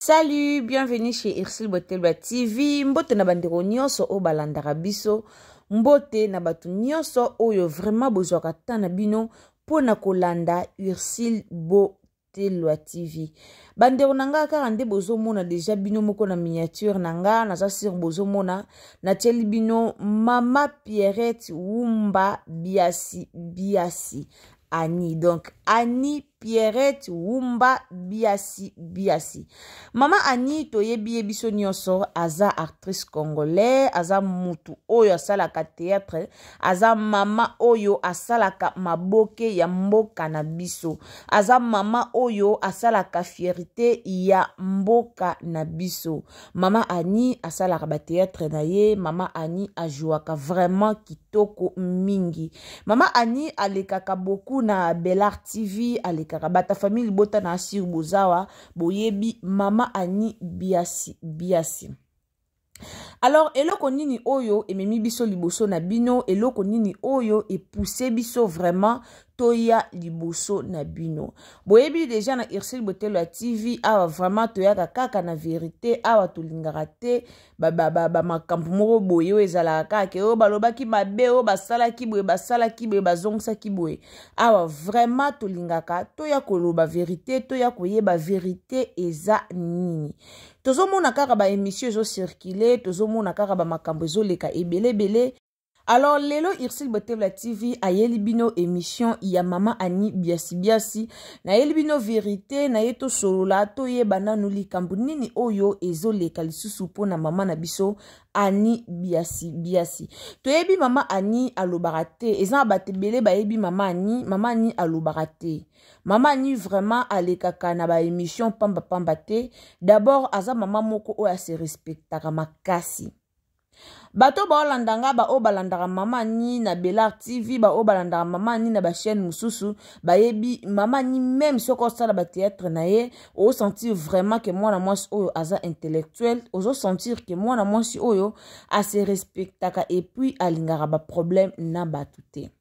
Salut, bienvenue chez Irsil Botelba TV. Mbote na bandeko nyonso o balandaka biso. Mbote na batu nyonso oyo vraiment bozwaka tana bino pona kolanda Irsil Botelba TV. Bandeko nanga kaka nde bozomona deja bino moko na miniature nanga naza sur bozomona na tieli bino Mama Pierrette Wumba Biasi Annie. Donc Annie Pierrette Wumba Biasi. Mama Annie toyebi biso nyonso aza actrice congolais, aza mutu oyo asalaka théâtre, aza mama oyo asalaka maboke ya mboka na biso, aza mama oyo asalaka fierté ya mboka na biso. Mama Annie asalaka ba théâtre na ye, Mama Annie ajouaka vraiment kitoko mingi. Mama Annie alekaka beaucoup na Belart TV, alekaka bata famille bota na asir bozawa boyebi Mama Annie Biasi. Alors eloko nini oyo ememi biso liboso na bino, eloko nini oyo epousse biso vraiment toya liboso na bino. Boyebi déjà na Irsil Botelba TV awa vraiment toyaka kaka na vérité, awa tolingaka te makambo moko boye oyo ezalaka kaka oyo balobaki mabe oyo basalaki boye bazongisaki boye. Awa vraiment tolingaka toya koloba vérité, toya koyeba vérité eza nini. Tozomona kaka ba émission ezo circuler, tozomona kaka ba makambo ezoleka ebele. Alors lelo Irsil Botelba TV ayeli bino émission ya Mama Annie Biasi na yeli bino vérité na yeto solola to yebana nuli kambu nini oyo ezoleka lisusu pona mama na biso Annie Biasi. To yebi Mama Annie alobaka te, eza batebele ba yebi Mama Annie alobaka te. Mama Annie vraiment alekaka na ba émission pamba te. D'abord aza mama moko oyo se respectaka makasi. Bato ba olandanga ba o balandaka Mama Annie na Belart TV, ba o balandaka Mama Annie na ba chaîne mususu, ba yebi Mama Annie même soko sala ba théâtre na ye, o sentir vraiment que moi na mwasi oyo aza intellectuel, o sentir que moi na mwasi oyo a se respectaka et puis alingaka ba problème na batute.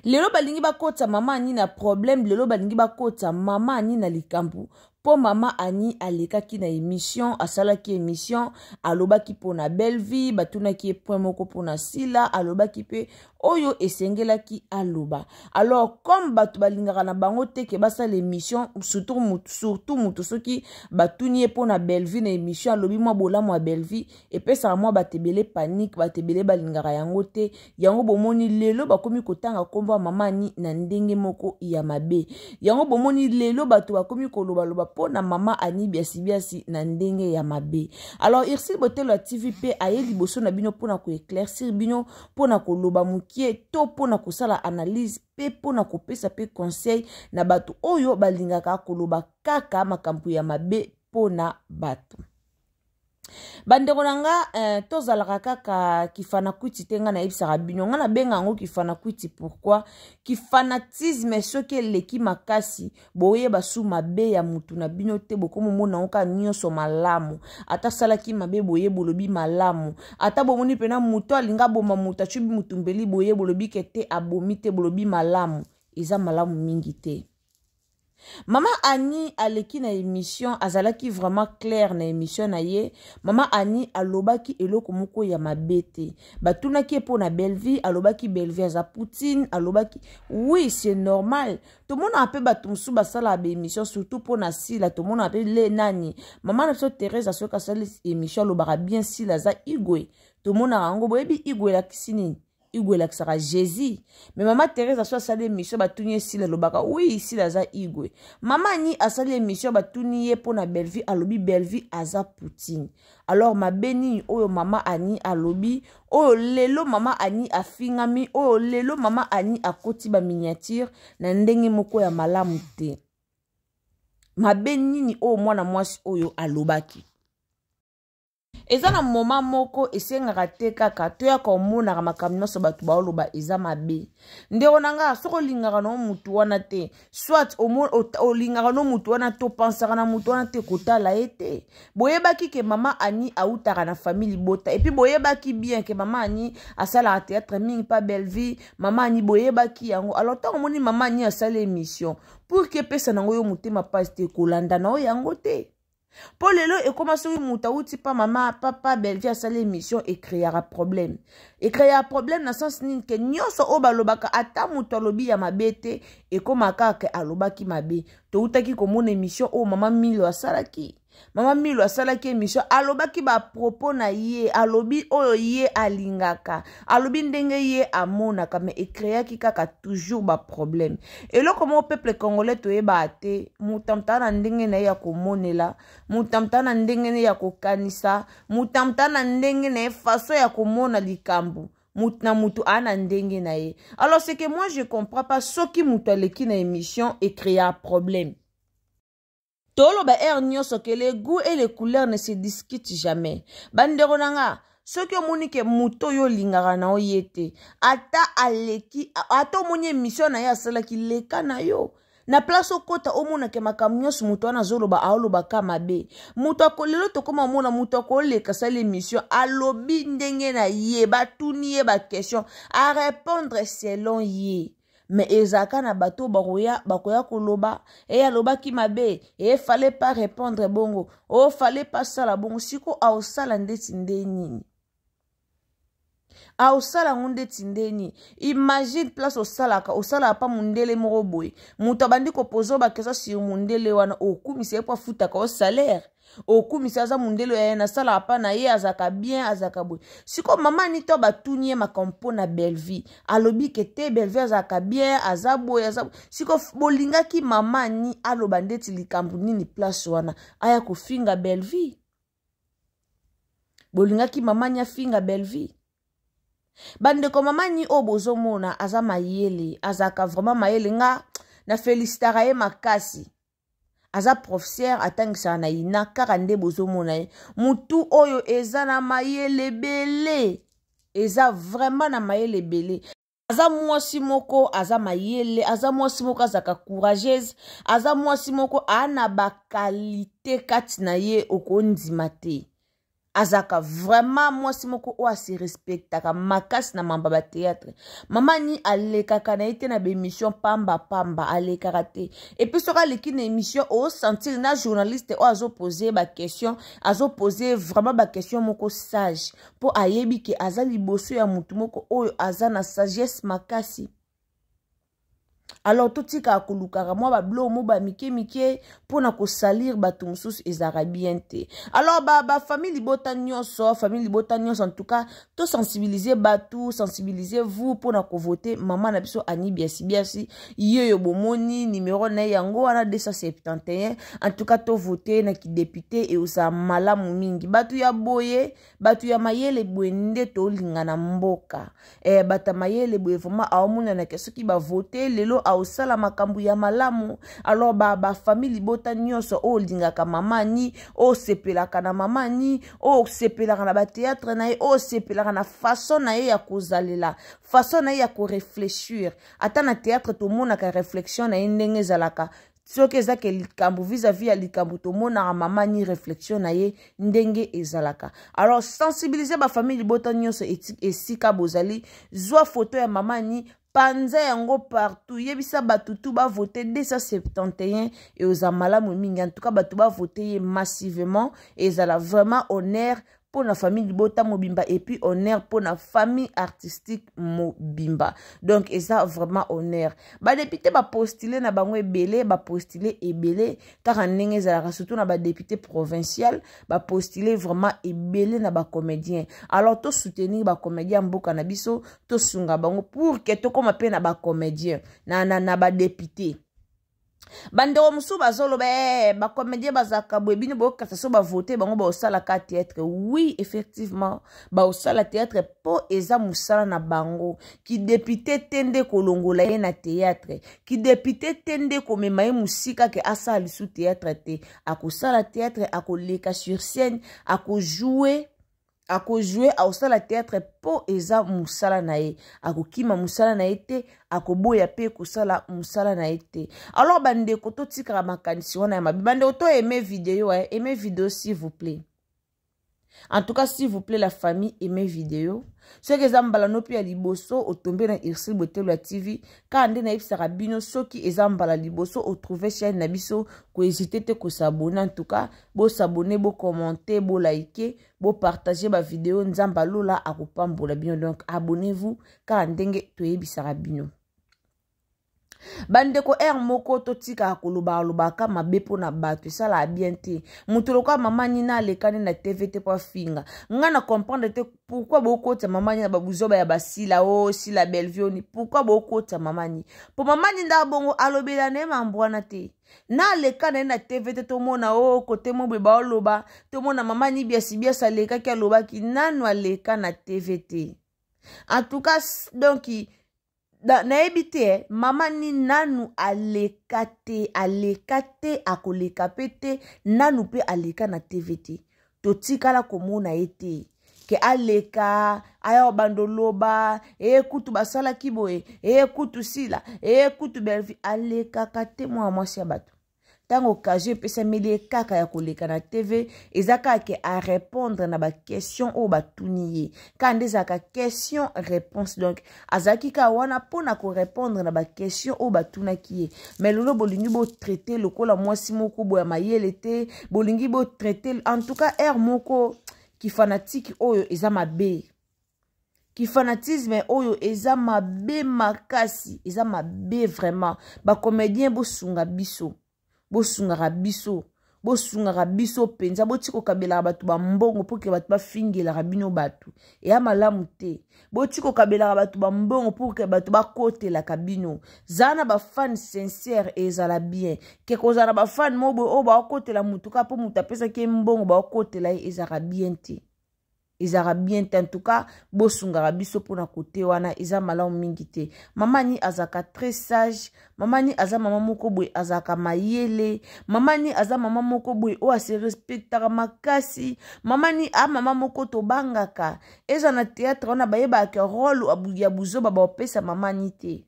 Lelo balingi bakota Mama Annie na problème, lelo balingi bakota Mama Annie na likambu. Po Mama Annie alekaki na émission, asalaki émission, alobaki po na belle vie, batunaki point moko po na sila, alobaki pe oyo esengelaki aloba. Alors comme batu balingaka na bango te ke basa l'émission, surtout mutu soki batuni po na belle vie na émission, alobi mwa bola mwa belle vie, et pe sa mwa batebele panique, batebele balingaka yango te, yango bomoni lelo bakomi kotanga komba Mama Annie na ndenge moko ya mabe. Yango bomoni lelo batu bakomi koloba po na Mama Annie Biasi na ndenge ya mabe. Alors Irsil Botelba TV pe ayeli boso na bino pona ko éclaircir bino, pona ko loba mukie to pona ko sala analyse pe pona ko pesa pe conseil na batu oyo balingaka koloba kaka makampu ya mabe pona batu. Bandeko nanga tozalaka kaka kifana kwiti tenga na ibisaka bino nga na benga ngo kifana kwiti. Pourquoi? Kifanatisme soki eleki makasi boye basu mabe ya mutu na bino te bokomo mona oka nyonso malamu, ata salaki mabe boye bolobi malamu, ata bomoni pena mutu alinga boma mutu achubi mutumbeli boye bolobi kete abomi te bolobi malamu, eza malamu mingi te. Mama Annie aleki na émission, azalaki vraiment clair na émission na ye. Mama Annie alobaki eloko moko ya mabete. Batunaki po na belle vie, alobaki belle vie aza Poutine, alobaki oui c'est normal. Tout le monde a peu batumsu basala ba émission surtout po na sila, tout le monde a peu le nani. Maman na so Thérèse a so ka sala émission alobaka bien sila za Igwe. Tout le monde a rango boyebi Igwe la kisini. Igwe la kisara Jésus. Mais Maman Thérèse a soit salé émission batunye sila lobaka oui sila za Igwe. Mama Annie a salé émission batunye po na belle vie alobi belle vie aza Poutine. Alors ma beni oyo Mama Annie alobi oyo lelo Mama Annie a fingami, oyo lelo Mama Annie a koti ba miniature na ndenge moko ya malamu te. Ma beni ni oyo mwana mwasi oyo alobaki. Eza na moma moko esengaka te kaka toya komona makambo nyonso batu baoloba eza mabe. Ndeko nanga soko lingaka no mutu wana te, soit olingaka no mutu wana to pensaka na mutu wana te kotala ete. Boyebaki ke Mama Annie autaka na famille bota, et puis boyebaki bien ke Mama Annie asala théâtre mingi pa belle vie, Mama Annie boyebaki yango. Alors tant moni Mama Annie asala émission pour que pesa nango yo mutema passe te kolanda na yango te. Pour lelo et comment soki muta uti pa mama papa belle-vie a sali émission et créera problème. Et créera problème dans sens ni que nyonso o balobaka ata muta lobi ya mabete et koma kaka alobaki mabe. To utaki komona émission o mama Milo asalaki. Mama Milo asalaki émission alobaki ba propos na ye alobi oyo ye alingaka alobi ndenge ye amonaka mais ekreaki kaka toujours ba problème et là comment peuple congolais toyeba ate mutamta na ndenge na ya komonela mutamta na ndenge na ya kokanisa mutamta na ndenge na façon ya komona likambu na mutu ana ndenge na ye. Alors c'est que moi je comprends pas soki mutu aleki na émission et créer un problème. Tolo ba nyonso que les goûts et les couleurs ne se discutent jamais. Bandero nanga, ce que moni ke muto yo lingara na oyete, ata aleki, ata moni émission na ya sala ki leka na yo. Na place okota omona ke makamnyos muto na zolo ba aolo ba kamabe. Muto akolelo to koma omona muto akoleka sala émission alobi ndenge na ye ba tuni ye ba question à répondre selon ye. Mais ezaka na bato bakoya koloba et aloba ki mabe et fallait pas répondre bongo o fallait pas sala bongo siko a osala ndeti ndeni a osala ndeti ndeni. Imagine place osala pa mundele moko boy muto bandi ko pozo ba kesa sur mundele wana okumisa pa futa ka o salaire okumisa za mundele ya na sala pa na ye azaka bien azaka boy siko mama ni to batunie makampo na belle-vie alobi ke te belle-vie azaka bien azaboy azabo siko bolinga ki mama ni aloba ndeti likambu nini place wana aya ko finga belle-vie bolinga ki mama ni afinga belle-vie. Bande ko mama ni obozo mona aza mayele azaka vraiment mayele nga na félicitara ye makasi aza professeur atangisa na ina karande bozo mona ye mutu oyo eza na mayele bele eza vraiment na mayele bele aza mwasi moko aza mayele aza mwasi moko azaka courageuse aza mwasi moko ana ba qualité kati na ye okondima te azaka vraiment mwasi moko o asi respectaka makasi na mamba ba théâtre mama ni alekaka na ite na be émission pamba alekaka te et puis soka leki na émission o sentir na journaliste o azo poser ba question azo poser vraiment ba question moko sage po ayebi ke aza liboso ya mutu moko oyo aza na sagesse makasi. Alors tout tika akulukaka mwa bablo mo ba mike pona ko salir batu mususu ezara bien te. Alors ba famille libota nyonso en tout cas to sensibiliser batu sensibiliser vous pona ko voter maman na biso ani biasi yeyo bomoni numéro na yango wana 271 en tout cas to voter na ki député et osa malamu mingi batu ya boye batu ya mayele bwende to linga na mboka bata mayele boye vraiment aomuna na keso ki ba voter lelo ausala makambu ya malamu. Alors ba famille libota nyonso o lingaka mama ni o sepelaka na mama ni o sepelaka na ba théâtre na ye o sepelaka na façon na ye ya kozalela façon na ye ya ko réfléchir ata na théâtre to mona ka réflexion na ndenge zalaka soki ezake likambu vis-à-vis ya likambu to mona mama ni réflexion na ye ndenge ezalaka. Alors sensibiliser ba famille libota nyonso esika bozali zwa photo ya mama ni panza yango partout yebisa batutu ba voter 271 et aux malamu mingi en tout cas batu ba voter massivement et ça a vraiment honneur pour la famille Libota Mobimba et puis honneur pour la famille artistique Mobimba. Donc et ça vraiment honneur. Ba député ba postuler na bango ebele ba postuler ebele car en ndenge za surtout na ba député provincial ba postuler vraiment ebele na ba comédien. Alors to soutenir ba comédien mboka na biso to sunga bango pour que to koma pe na ba comédien na ba député. Bandero musu bazolo ba comédien bazaka bwebini bo kataso ba voter bango ba osala ka théâtre. Oui effectivement ba osala théâtre po eza musala na bango ki député tende kolongola ye na théâtre ki député tende komema ye musika ke asali sous théâtre te akosala théâtre akoleka sur scène akojouer a osala théâtre po eza musala na ye akokima musala na ye te akoboya pe kosala musala na ye te. Alors bande koto tikara makanisi wana ya mabi bande oto aimer vidéo s'il vous plaît. En tout cas s'il vous plaît la famille aimez vidéo soki eza mbala no mpe ya liboso otombe na Ursule Botelo ya TV kaka nde nayebisaka bino soki eza mbala liboso otrouve chaîne na biso kohésite te kosabone. En tout cas bosabone, bokommente, bolike, bopartage bavideo, nzambe alola akopambola bino. Donc abonnez-vous kaka ndenge toyebisaka bino. Bandeko moko totika koloba mabe po na bato esala bien te. Mutu loka mama nina lekane na TVT po finga. Nga na comprendre te pourquoi boko ta mama nina babuzoba ya basila sila Belvioni. Pourquoi boko ta mama ni? Po mama nina bongo alobela ne mambwana te. Na lekane na TVT to mona kote mo beba oloba to mona mama ni biasi sa leka ki aloba ki nanu aleka na TVT. En tout cas donc na ebite mama ni nanu alekate akoleka pete nanu pe aleka na TVT totikala komona ete ke aleka aya bandoloba kutu basala kiboye kutu sila kutu Belvi aleka kate mwa mwasi ya bato tango occasion pesa meli kaka ya koleka na TV ezaka ke a répondre na ba question o batuniye kande zaka question réponse. Donc azaki ka wana pona ko répondre na ba question o batuna kiye mais lolo bolingi bo traiter lokola mwasi moko boya mayele te bolingi bo traiter en tout cas moko ki fanatique oyo eza mabe ki fanatisme oyo eza mabe makasi eza mabe vraiment ba comédien bo sunga biso bosungaka biso penza botiko kabela batu ba mbongo pour que batu ba fingela bino batu ya malamu te botiko kabela batu ba mbongo pour que batu ba kotela kabino zana ba fan sincère ezala bien ke kozana ba fan mobo o ba kotela mutuka po mutapesa ke mbongo ba kotela ezala bien te. En tout cas bosungaka biso pona kote wana eza malamu mingi te. Mama ni azaka très sage, mama ni aza mama moko boy azaka mayele, mama ni aza mama moko boy o ase respectaka makasi, mama ni mama moko to bangaka eza na théâtre wana bayeba ke rôle ya buzoba ba opesa mama ni te.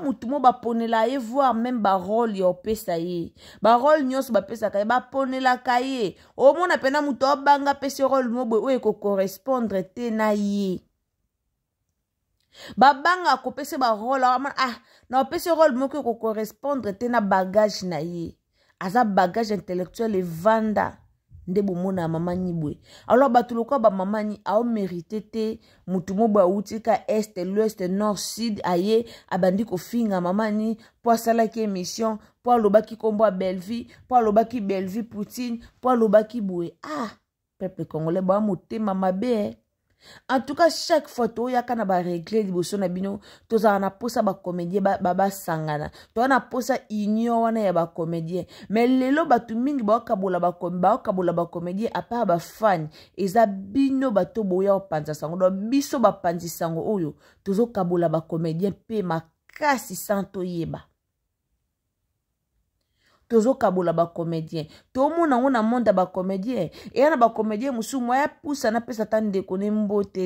Mutu mo ba ponela ye voir même ba rôle ya opesa ye ba rôle nyonso ba pesa ka ba ponela ka ye o mona pena mutu obanga pese rôle mo boy o ko correspondre te na ye ba banga ko pese ba rôle na pese rôle mo ko correspondre te na bagage na ye aza bagage intellectuel e vanda nde bomona mama ni bwe. Alors batuloko ba mama ni a mérité te mutu mo ba utika est l'ouest nord sud aye abandi ko finga mama ni po sala ki émission po lobaki kombo a Belvi po lobaki Belvi Poutine po lobaki bwe peuple congolais ba motema mabe. En tout cas chaque photo yaka na ba régler liboso na bino tozala na posa ba comédien ba sangana to na posa union wana ya ba comédien mais lelo batu mingi ba kabola ba comédien apa ba fan eza bino bato boya opanza sango do biso ba panzi sango oyo tozo kabola ba comédien pe makasi santo yeba tozo kabola ba comédien to mona ngona monda ba comédien e na ba comédien musu moya pousa na pesa tande kone mbote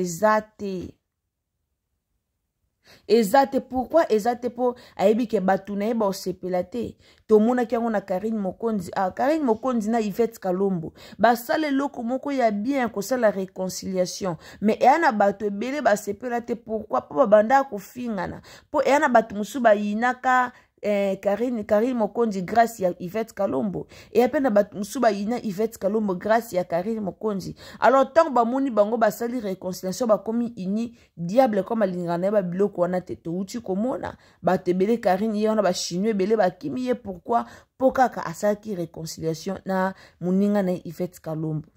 ezate pourquoi ezate po ayebi ke batu na yeba osepela te to mona ki ngona Karine Mokonzi na Yvette Kalombo ba sale loko moko ya bien ko sala réconciliation mais na batu ebele ba sepela te pourquoi po banda ko fingana po na batu musu ba yinaka Karine Mokonzi grâce ya Yvette Kalombo et apena musuba yina Yvette Kalombo grâce ya Karine Mokonzi. Alors tant ba moni bango ba sali réconciliation ba komi ini diable comme alingana ba biloko wana teto uti komona ba tebele Karine yona ba chinois belé ba kimiye pourquoi pokaka asaki réconciliation na muninga na Yvette Kalombo.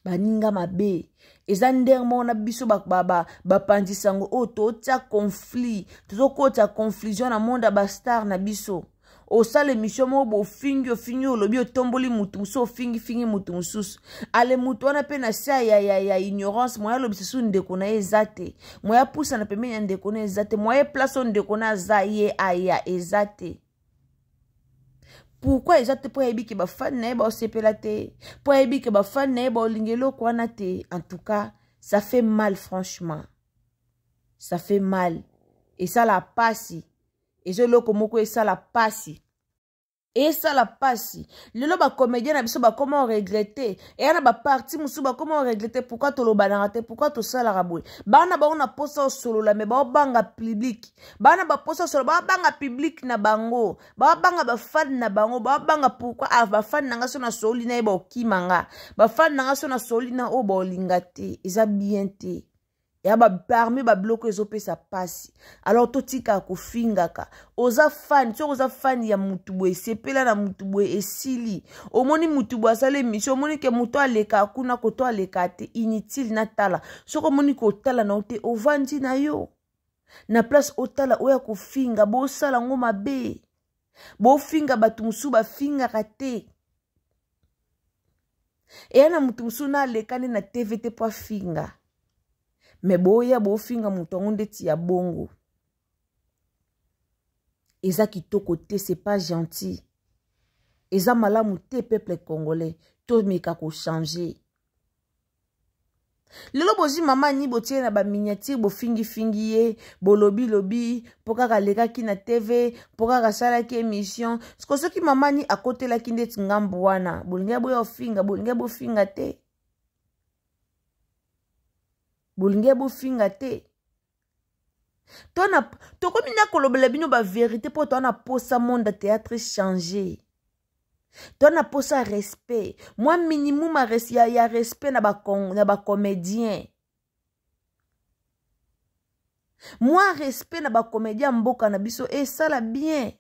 Baninga mabe eza ndermo na biso bapanzi sango o totia conflit tozokota confusion na monde ba star na biso o sale mission mo bo fingi olobi otomboli mutu muso fingi mutu mususu ale mutu wana pe na sia ya ignorance moya lobi susu ndeko na ezate moya pusa na pembeni ya ndeko na ezate moya place ndeko na za ye aya ezate. Pourquoi ezate po yebi ke ba fan na ba osepela te po yebi ke ba fan na ba olingelo kwana te. En tout cas ça fait mal, franchement ça fait mal et ça la passe et je loko moko et ça la passe. Et ça la passe. Lelo ba comédien na biso ba comment regretter. Et ana ba parti musu ba comment regretter pourquoi to lo banarate pourquoi to sala raboué. Bana ba on a posa solo la mais ba banga public. Bana ba posa solo ba banga public na bango. Ba banga ba fan na bango ba banga pourquoi ba fan nanga so na soli na ba okimanga. Ba fan nanga so na soli na o ba olingate. Eza bien te. Ya ba parmi ba bloquer ezope sa passe. Alors totika ko fingaka. Oza fan, tu oza fan ya mutubwe sepela na mutubwe esili. Omoni mutubwe asale mission, omoni ke muto aleka kuna ko to aleka te inutile na tala. Soko moni ko tala na ote ovandi na yo. Na place otala oya ko finga bo sala ngoma be. Bo finga batu musu ba finga kate. E ana mutu musu na alekane na TVT po finga. Mais boya bo finga mutongo ndeti ya bongo. Eza kitoko te, c'est pas gentil. Eza malamu te peuple congolais. To meka ko changer. Lelo bozi mama ni botie na ba miniature bo fingi fingi ye, bo lobi lobi, poka ka leka ki na TV, poka ka sala ki émission. Sko soki mama ni akote la ki ndeti ngambu wana, bolinga bo finga, bolinga bo finga te. Bolinga bo finga te. Toko mina kolobela bino ba vérité po tona posa monde théâtre changer. Tona posa respect. Moi minimum ya respect na ba comédien. Moi respect na ba comédien mboka na biso et ça la bien.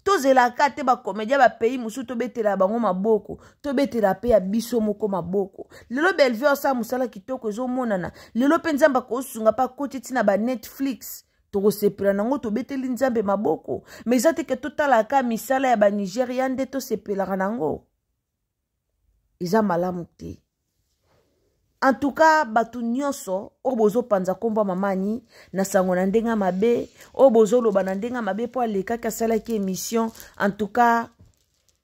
Tozela kate ba comédien ba pays musu to betela bango maboko, to betela pe ya biso moko maboko. Lelo Bellevue sa musala kitoko zo monana. Lelo pe nzamba ko sunga pa kotiti na ba Netflix. Toko sepela nango to beteli nzambe maboko. Mais ça te ke totala ka misala ya ba Nigérian de to sepela nango. Iza malamu te. En tout cas, batu nyonso, obozo panza komba mamani, na sango na ndenga mabe, obozo loba na ndenga mabe po aleka kasala ki émission. En tout cas,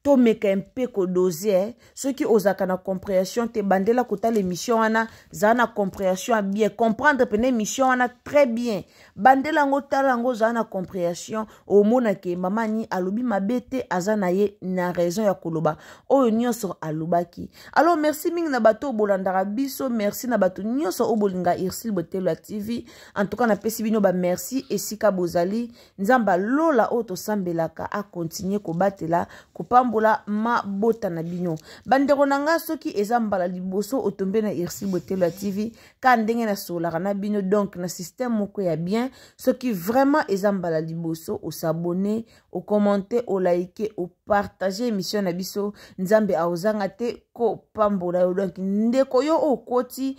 to meka mpe ko doser, ceux qui osaka na compréhension te bandela kota l'émission wana, za na compréhension bien, comprendre pene émission wana très bien. Bandela ngo tala ngo za na compréhension, o mona ke mamani alobi mabete azana ye na raison ya koloba. Oyo nyonso alobaki. Alors merci ming na bato bolandara biso, merci na bato nyonso obolinga Irsil Botelwa TV. En tout cas na pesi bino ba merci esika bozali, nzamba lola oto sambelaka a continuer ko batela ko pambola ma bota na bino. Bandeko nanga soki ezambala liboso otombe na Irsil Botelwa TV ka ndenge na solara na bino donc na système moko ya bien. Ceux qui vraiment ezambala liboso au s'abonner, au commenter, au liker, au partager émission na biso nzambe aozanga te ko pambola yo donc ndeko yo okoti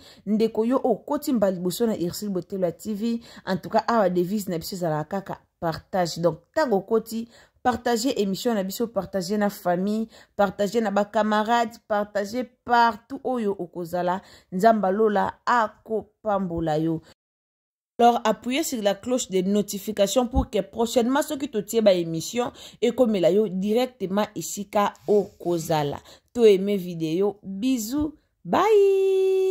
mbali liboso na Irsil Botelwa TV. En tout cas awa devise na biso za kaka partage. Donc tango koti partager émission na biso, partager na famille, partager na ba camarades, partager partout oyo okozala nzamba lola ako pambola yo. Alors, appuyez sur la cloche de notification pour que prochainement, ceux qui te tiennent à l'émission et comme la yo directement ici au Kozala. Tu aimé vidéo. Bisous. Bye.